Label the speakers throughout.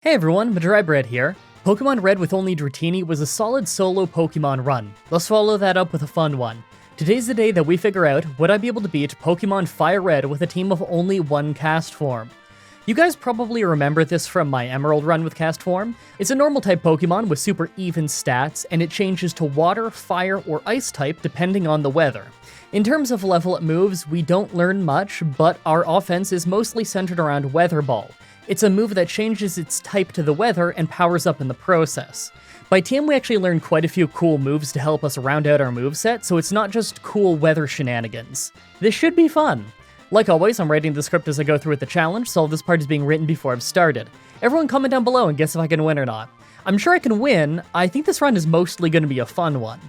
Speaker 1: Hey everyone, Mah-Dry-Bread here. Pokemon Red with only Dratini was a solid solo Pokemon run. Let's follow that up with a fun one. Today's the day that we figure out, would I be able to beat Pokemon Fire Red with a team of only one Castform? You guys probably remember this from my Emerald run with Castform. It's a normal type Pokemon with super even stats, and it changes to Water, Fire, or Ice type depending on the weather. In terms of level it moves, we don't learn much, but our offense is mostly centered around Weather Ball. It's a move that changes its type to the weather and powers up in the process. By team, we actually learned quite a few cool moves to help us round out our moveset, so it's not just cool weather shenanigans. This should be fun. Like always, I'm writing the script as I go through with the challenge, so this part is being written before I've started. Everyone comment down below and guess if I can win or not. I'm sure I can win. I think this run is mostly going to be a fun one.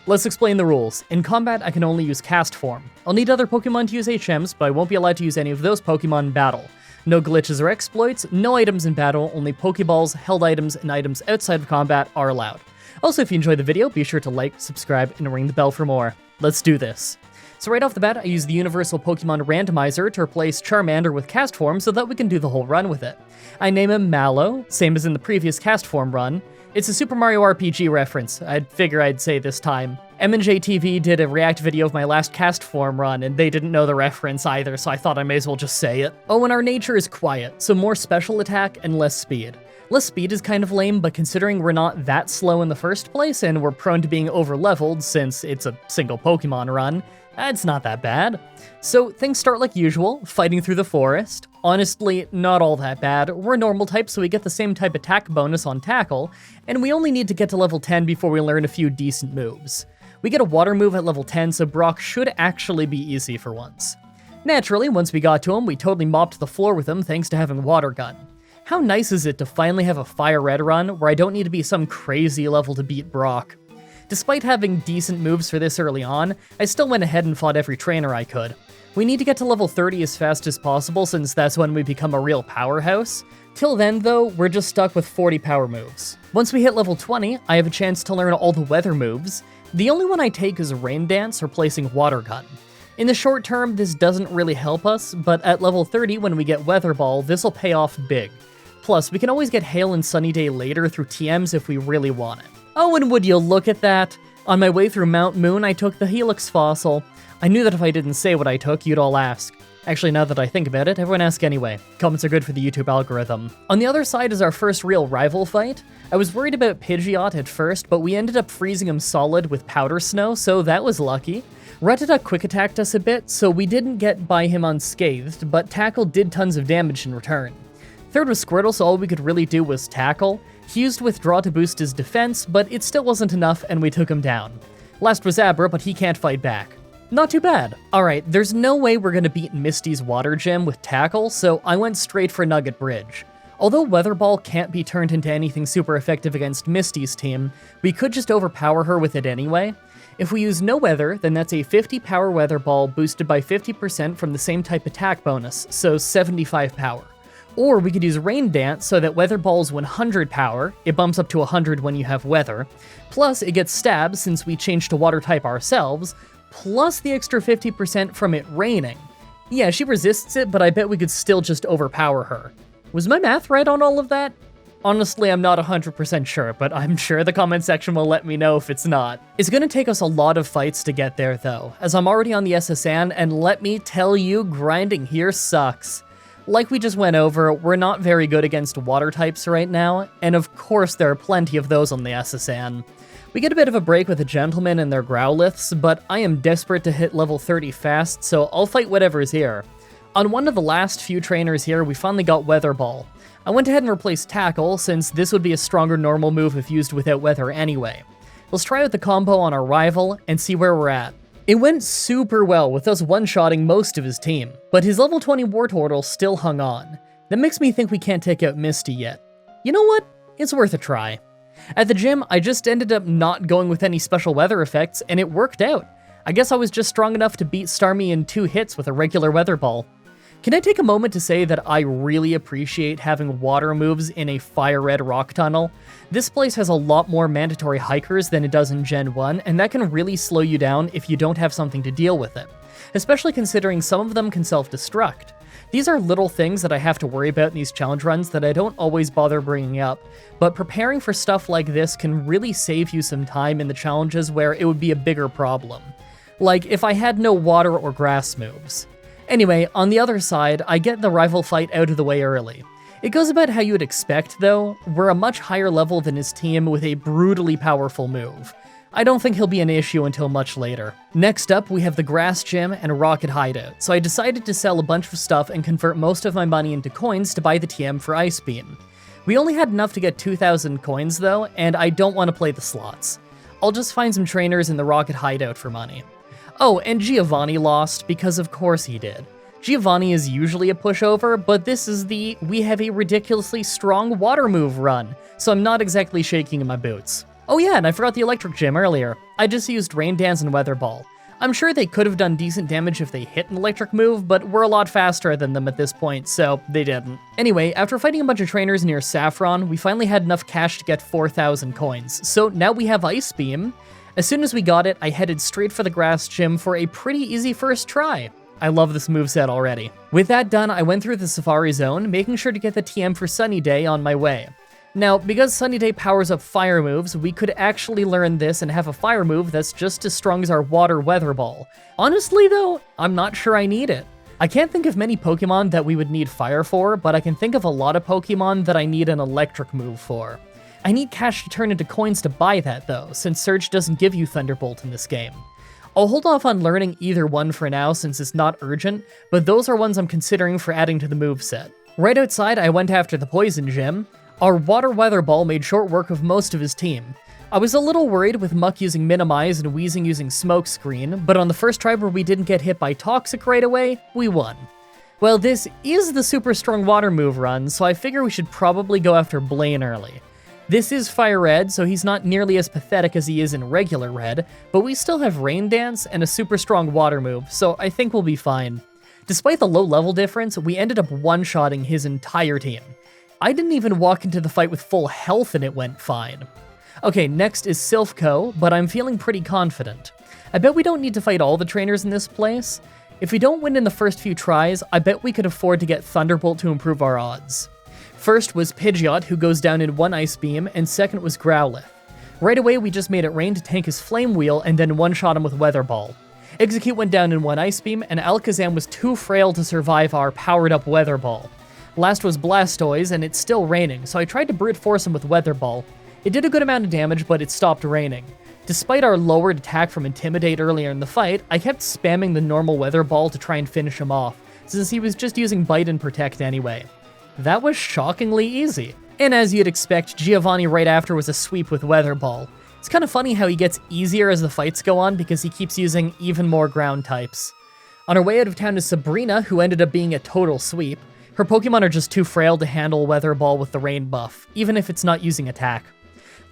Speaker 1: Let's explain the rules. In combat, I can only use Castform. I'll need other Pokemon to use HMs, but I won't be allowed to use any of those Pokemon in battle. No glitches or exploits, no items in battle, only Pokeballs, held items, and items outside of combat are allowed. Also, if you enjoyed the video, be sure to like, subscribe, and ring the bell for more. Let's do this. So right off the bat, I use the Universal Pokemon Randomizer to replace Charmander with Castform so that we can do the whole run with it. I name him Mallow, same as in the previous Castform run. It's a Super Mario RPG reference, I'd figure I'd say this time. M&J TV did a react video of my last Castform run, and they didn't know the reference either, so I thought I may as well just say it. Oh, and our nature is quiet, so more special attack and less speed. Less speed is kind of lame, but considering we're not that slow in the first place, and we're prone to being over-leveled since it's a single Pokemon run, it's not that bad. So things start like usual, fighting through the forest. Honestly, not all that bad. We're normal type, so we get the same type attack bonus on Tackle, and we only need to get to level 10 before we learn a few decent moves. We get a water move at level 10, so Brock should actually be easy for once. Naturally, once we got to him, we totally mopped the floor with him thanks to having Water Gun. How nice is it to finally have a Fire Red run where I don't need to be some crazy level to beat Brock? Despite having decent moves for this early on, I still went ahead and fought every trainer I could. We need to get to level 30 as fast as possible since that's when we become a real powerhouse. Till then though, we're just stuck with 40 power moves. Once we hit level 20, I have a chance to learn all the weather moves. The only one I take is Rain Dance, replacing Water Gun. In the short term, this doesn't really help us, but at level 30 when we get Weather Ball, this'll pay off big. Plus, we can always get Hail and Sunny Day later through TMs if we really want it. Oh, and would you look at that? On my way through Mount Moon, I took the Helix Fossil. I knew that if I didn't say what I took, you'd all ask. Actually, now that I think about it, everyone ask anyway. Comments are good for the YouTube algorithm. On the other side is our first real rival fight. I was worried about Pidgeot at first, but we ended up freezing him solid with Powder Snow, so that was lucky. Rattata quick attacked us a bit, so we didn't get by him unscathed, but Tackle did tons of damage in return. Third was Squirtle, so all we could really do was Tackle. He used Withdraw to boost his defense, but it still wasn't enough and we took him down. Last was Abra, but he can't fight back. Not too bad. Alright, there's no way we're gonna beat Misty's Water Gym with Tackle, so I went straight for Nugget Bridge. Although Weather Ball can't be turned into anything super effective against Misty's team, we could just overpower her with it anyway. If we use no weather, then that's a 50 power Weather Ball boosted by 50% from the same type attack bonus, so 75 power. Or we could use Rain Dance so that Weather Ball's 100 power, it bumps up to 100 when you have weather, plus it gets Stab since we changed to water type ourselves, plus the extra 50% from it raining. Yeah, she resists it, but I bet we could still just overpower her. Was my math right on all of that? Honestly, I'm not 100% sure, but I'm sure the comment section will let me know if it's not. It's gonna take us a lot of fights to get there though, as I'm already on the SSN, and let me tell you, grinding here sucks. Like we just went over, we're not very good against water types right now, and of course there are plenty of those on the SSN. We get a bit of a break with the Gentlemen and their Growliths, but I am desperate to hit level 30 fast, so I'll fight whatever's here. On one of the last few trainers here, we finally got Weather Ball. I went ahead and replaced Tackle, since this would be a stronger normal move if used without weather anyway. Let's try out the combo on our rival and see where we're at. It went super well with us one-shotting most of his team, but his level 20 Wartortle still hung on. That makes me think we can't take out Misty yet. You know what? It's worth a try. At the gym, I just ended up not going with any special weather effects, and it worked out. I guess I was just strong enough to beat Starmie in 2 hits with a regular Weather Ball. Can I take a moment to say that I really appreciate having water moves in a Fire Red rock tunnel? This place has a lot more mandatory hikers than it does in Gen 1, and that can really slow you down if you don't have something to deal with it, especially considering some of them can self-destruct. These are little things that I have to worry about in these challenge runs that I don't always bother bringing up, but preparing for stuff like this can really save you some time in the challenges where it would be a bigger problem. Like if I had no water or grass moves. Anyway, on the other side, I get the rival fight out of the way early. It goes about how you would expect though. We're a much higher level than his team with a brutally powerful move. I don't think he'll be an issue until much later. Next up, we have the Grass Gym and Rocket Hideout, so I decided to sell a bunch of stuff and convert most of my money into coins to buy the TM for Ice Beam. We only had enough to get 2,000 coins though, and I don't want to play the slots. I'll just find some trainers in the Rocket Hideout for money. Oh, and Giovanni lost, because of course he did. Giovanni is usually a pushover, but this is the we have a ridiculously strong water move run, so I'm not exactly shaking in my boots. Oh yeah, and I forgot the Electric Gym earlier. I just used Rain Dance and Weather Ball. I'm sure they could have done decent damage if they hit an electric move, but we're a lot faster than them at this point, so they didn't. Anyway, after fighting a bunch of trainers near Saffron, we finally had enough cash to get 4,000 coins, so now we have Ice Beam. As soon as we got it, I headed straight for the Grass Gym for a pretty easy first try. I love this moveset already. With that done, I went through the Safari Zone, making sure to get the TM for Sunny Day on my way. Now, because Sunny Day powers up fire moves, we could actually learn this and have a fire move that's just as strong as our Water Weather Ball. Honestly though, I'm not sure I need it. I can't think of many Pokemon that we would need fire for, but I can think of a lot of Pokemon that I need an electric move for. I need cash to turn into coins to buy that though, since Surge doesn't give you Thunderbolt in this game. I'll hold off on learning either one for now since it's not urgent, but those are ones I'm considering for adding to the moveset. Right outside, I went after the Poison Gym. Our Water Weather Ball made short work of most of his team. I was a little worried with Muck using Minimize and Weezing using Smoke Screen, but on the first try where we didn't get hit by Toxic right away, we won. Well, this is the super strong water move run, so I figure we should probably go after Blaine early. This is Fire Red, so he's not nearly as pathetic as he is in regular Red, but we still have Rain Dance and a super strong water move, so I think we'll be fine. Despite the low level difference, we ended up one-shotting his entire team. I didn't even walk into the fight with full health and it went fine. Okay, next is Silphco, but I'm feeling pretty confident. I bet we don't need to fight all the trainers in this place. If we don't win in the first few tries, I bet we could afford to get Thunderbolt to improve our odds. First was Pidgeot, who goes down in one Ice Beam, and second was Growlithe. Right away, we just made it rain to tank his Flame Wheel and then one-shot him with Weather Ball. Execute went down in one Ice Beam, and Alakazam was too frail to survive our powered-up Weather Ball. Last was Blastoise, and it's still raining, so I tried to brute force him with Weather Ball. It did a good amount of damage, but it stopped raining. Despite our lowered attack from Intimidate earlier in the fight, I kept spamming the normal Weather Ball to try and finish him off, since he was just using Bite and Protect anyway. That was shockingly easy. And as you'd expect, Giovanni right after was a sweep with Weather Ball. It's kind of funny how he gets easier as the fights go on because he keeps using even more ground types. On our way out of town is Sabrina, who ended up being a total sweep. Her Pokemon are just too frail to handle Weather Ball with the rain buff, even if it's not using attack.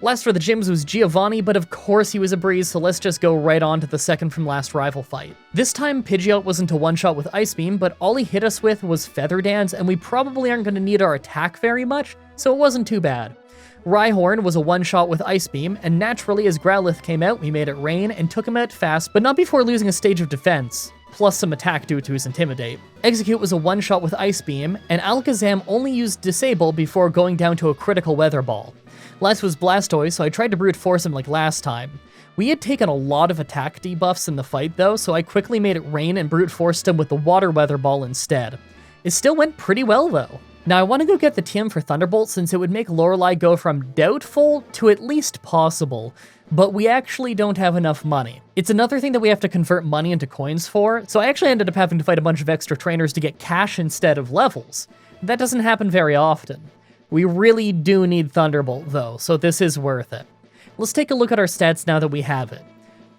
Speaker 1: Last for the gyms was Giovanni, but of course he was a breeze, so let's just go right on to the second from last rival fight. This time, Pidgeot wasn't a one-shot with Ice Beam, but all he hit us with was Feather Dance, and we probably aren't going to need our attack very much, so it wasn't too bad. Rhyhorn was a one-shot with Ice Beam, and naturally as Growlithe came out, we made it rain and took him out fast, but not before losing a stage of defense, plus some attack due to his Intimidate. Execute was a one-shot with Ice Beam, and Alakazam only used Disable before going down to a critical Weather Ball. Last was Blastoise, so I tried to brute force him like last time. We had taken a lot of attack debuffs in the fight though, so I quickly made it rain and brute forced him with the Water Weather Ball instead. It still went pretty well though. Now I want to go get the TM for Thunderbolt since it would make Lorelei go from doubtful to at least possible, but we actually don't have enough money. It's another thing that we have to convert money into coins for, so I actually ended up having to fight a bunch of extra trainers to get cash instead of levels. That doesn't happen very often. We really do need Thunderbolt though, so this is worth it. Let's take a look at our stats now that we have it.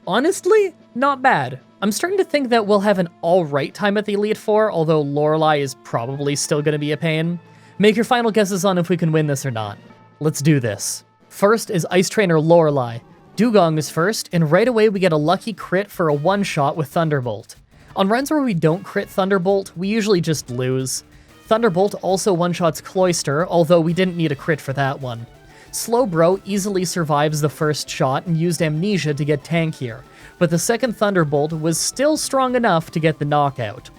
Speaker 1: Honestly, not bad. I'm starting to think that we'll have an alright time at the Elite Four, although Lorelei is probably still going to be a pain. Make your final guesses on if we can win this or not. Let's do this. First is Ice Trainer Lorelei. Dugong is first, and right away we get a lucky crit for a one-shot with Thunderbolt. On runs where we don't crit Thunderbolt, we usually just lose. Thunderbolt also one-shots Cloyster, although we didn't need a crit for that one. Slowbro easily survives the first shot and used Amnesia to get tankier, but the second Thunderbolt was still strong enough to get the knockout.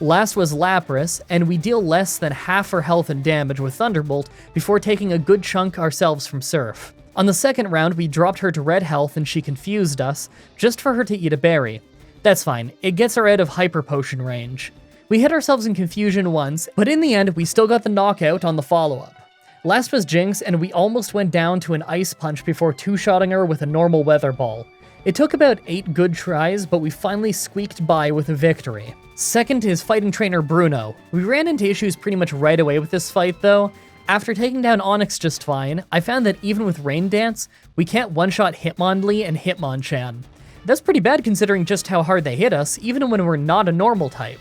Speaker 1: Last was Lapras, and we deal less than half her health and damage with Thunderbolt before taking a good chunk ourselves from Surf. On the second round, we dropped her to red health and she confused us, just for her to eat a berry. That's fine, it gets her out of Hyper Potion range. We hit ourselves in confusion once, but in the end, we still got the knockout on the follow-up. Last was Jinx, and we almost went down to an Ice Punch before two-shotting her with a normal Weather Ball. It took about 8 good tries, but we finally squeaked by with a victory. Second is Fighting Trainer Bruno. We ran into issues pretty much right away with this fight though. After taking down Onix just fine, I found that even with Rain Dance, we can't one-shot Hitmonlee and Hitmonchan. That's pretty bad considering just how hard they hit us, even when we're not a normal type.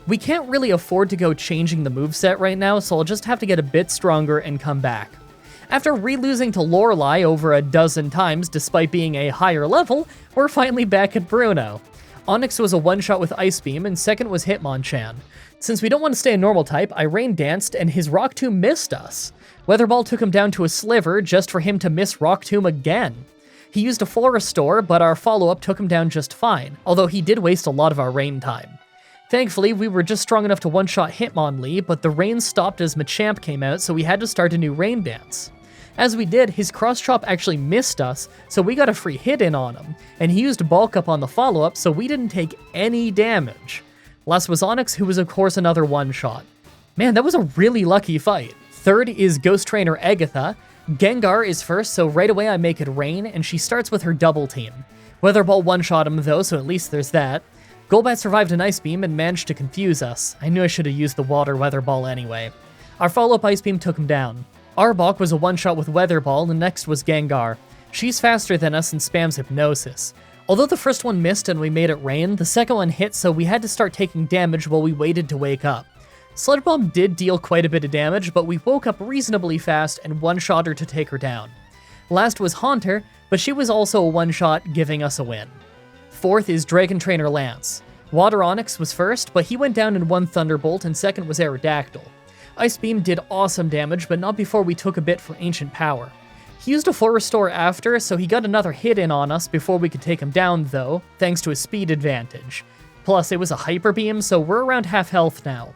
Speaker 1: We can't really afford to go changing the moveset right now, so I'll just have to get a bit stronger and come back. After re-losing to Lorelei over a dozen times despite being a higher level, we're finally back at Bruno. Onix was a one-shot with Ice Beam, and second was Hitmonchan. Since we don't want to stay a normal type, I Rain Danced, and his Rock Tomb missed us. Weather Ball took him down to a sliver just for him to miss Rock Tomb again. He used a full restore, but our follow-up took him down just fine, although he did waste a lot of our rain time. Thankfully, we were just strong enough to one-shot Hitmonlee, but the rain stopped as Machamp came out, so we had to start a new Rain Dance. As we did, his Cross Chop actually missed us, so we got a free hit in on him, and he used Bulk Up on the follow-up, so we didn't take any damage. Last was Onix, who was of course another one-shot. Man, that was a really lucky fight. Third is Ghost Trainer Agatha. Gengar is first, so right away I make it rain, and she starts with her double team. Weather Ball one-shot him though, so at least there's that. Golbat survived an Ice Beam and managed to confuse us. I knew I should have used the Water Weather Ball anyway. Our follow-up Ice Beam took him down. Arbok was a one-shot with Weather Ball, and next was Gengar. She's faster than us and spams Hypnosis. Although the first one missed and we made it rain, the second one hit, so we had to start taking damage while we waited to wake up. Sludge Bomb did deal quite a bit of damage, but we woke up reasonably fast and one-shot her to take her down. Last was Haunter, but she was also a one-shot, giving us a win. Fourth is Dragon Trainer Lance. Water Onix was first, but he went down in one Thunderbolt, and second was Aerodactyl. Ice Beam did awesome damage, but not before we took a bit from Ancient Power. He used a full restore after, so he got another hit in on us before we could take him down though, thanks to his speed advantage. Plus, it was a Hyper Beam, so we're around half health now.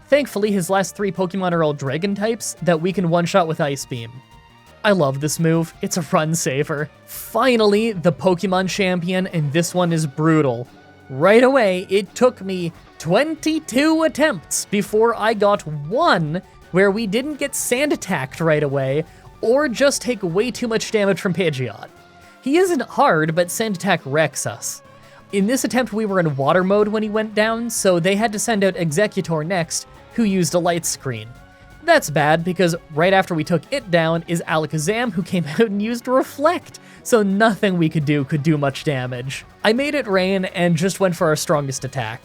Speaker 1: Thankfully, his last 3 Pokemon are all Dragon types that we can one-shot with Ice Beam. I love this move, it's a run saver. Finally, the Pokemon champion, and this one is brutal. Right away, it took me 22 attempts before I got one where we didn't get sand attacked right away, or just take way too much damage from Pidgeot. He isn't hard, but sand attack wrecks us. In this attempt, we were in water mode when he went down, so they had to send out Exeggutor next, who used a light screen. That's bad, because right after we took it down is Alakazam, who came out and used Reflect, so nothing we could do much damage. I made it rain and just went for our strongest attack.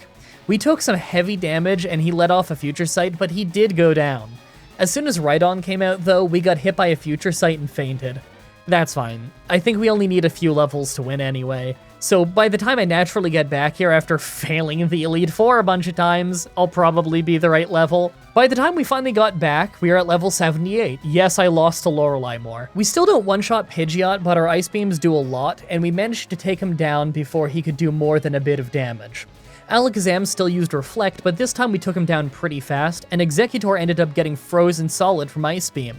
Speaker 1: We took some heavy damage and he let off a Future Sight, but he did go down. As soon as Rhydon came out though, we got hit by a Future Sight and fainted. That's fine. I think we only need a few levels to win anyway. So by the time I naturally get back here after failing the Elite Four a bunch of times, I'll probably be the right level. By the time we finally got back, we are at level 78. Yes, I lost to Lorelei more. We still don't one-shot Pidgeot, but our Ice Beams do a lot, and we managed to take him down before he could do more than a bit of damage. Alakazam still used Reflect, but this time we took him down pretty fast, and Exeggutor ended up getting frozen solid from Ice Beam.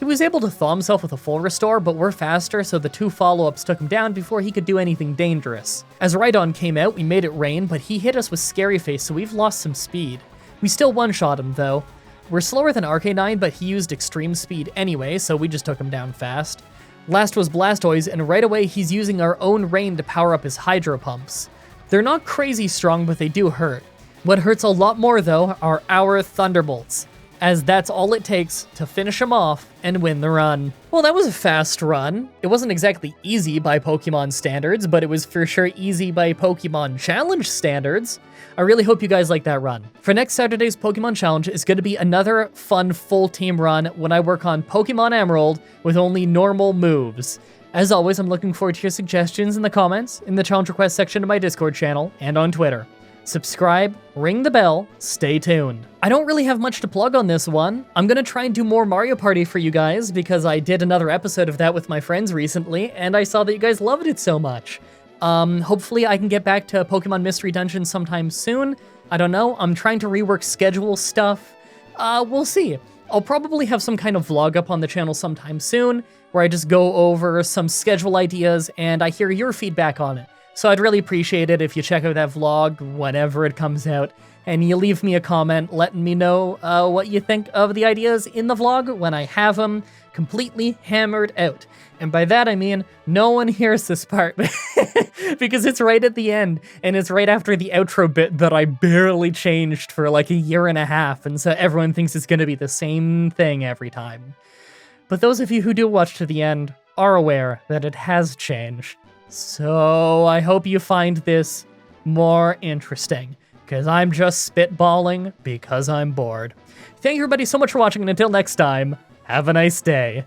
Speaker 1: He was able to thaw himself with a full restore, but we're faster, so the 2 follow-ups took him down before he could do anything dangerous. As Rhydon came out, we made it rain, but he hit us with Scary Face, so we've lost some speed. We still one-shot him, though. We're slower than Arcanine, but he used extreme speed anyway, so we just took him down fast. Last was Blastoise, and right away he's using our own rain to power up his Hydro Pumps. They're not crazy strong, but they do hurt. What hurts a lot more, though, are our Thunderbolts, as that's all it takes to finish him off and win the run. Well, that was a fast run. It wasn't exactly easy by Pokemon standards, but it was for sure easy by Pokemon Challenge standards. I really hope you guys like that run. For next Saturday's Pokemon Challenge is going to be another fun full team run when I work on Pokemon Emerald with only normal moves. As always, I'm looking forward to your suggestions in the comments, in the challenge request section of my Discord channel, and on Twitter. Subscribe, ring the bell, stay tuned. I don't really have much to plug on this one. I'm gonna try and do more Mario Party for you guys because I did another episode of that with my friends recently, and I saw that you guys loved it so much. Hopefully I can get back to Pokemon Mystery Dungeon sometime soon. I don't know. I'm trying to rework schedule stuff. We'll see. I'll probably have some kind of vlog up on the channel sometime soon, where I just go over some schedule ideas and I hear your feedback on it. So I'd really appreciate it if you check out that vlog whenever it comes out, and you leave me a comment letting me know what you think of the ideas in the vlog when I have them completely hammered out. And by that I mean no one hears this part because it's right at the end and it's right after the outro bit that I barely changed for like a year and a half, and so everyone thinks it's gonna be the same thing every time. But those of you who do watch to the end are aware that it has changed. So I hope you find this more interesting, because I'm just spitballing because I'm bored. Thank you everybody so much for watching, and until next time, have a nice day.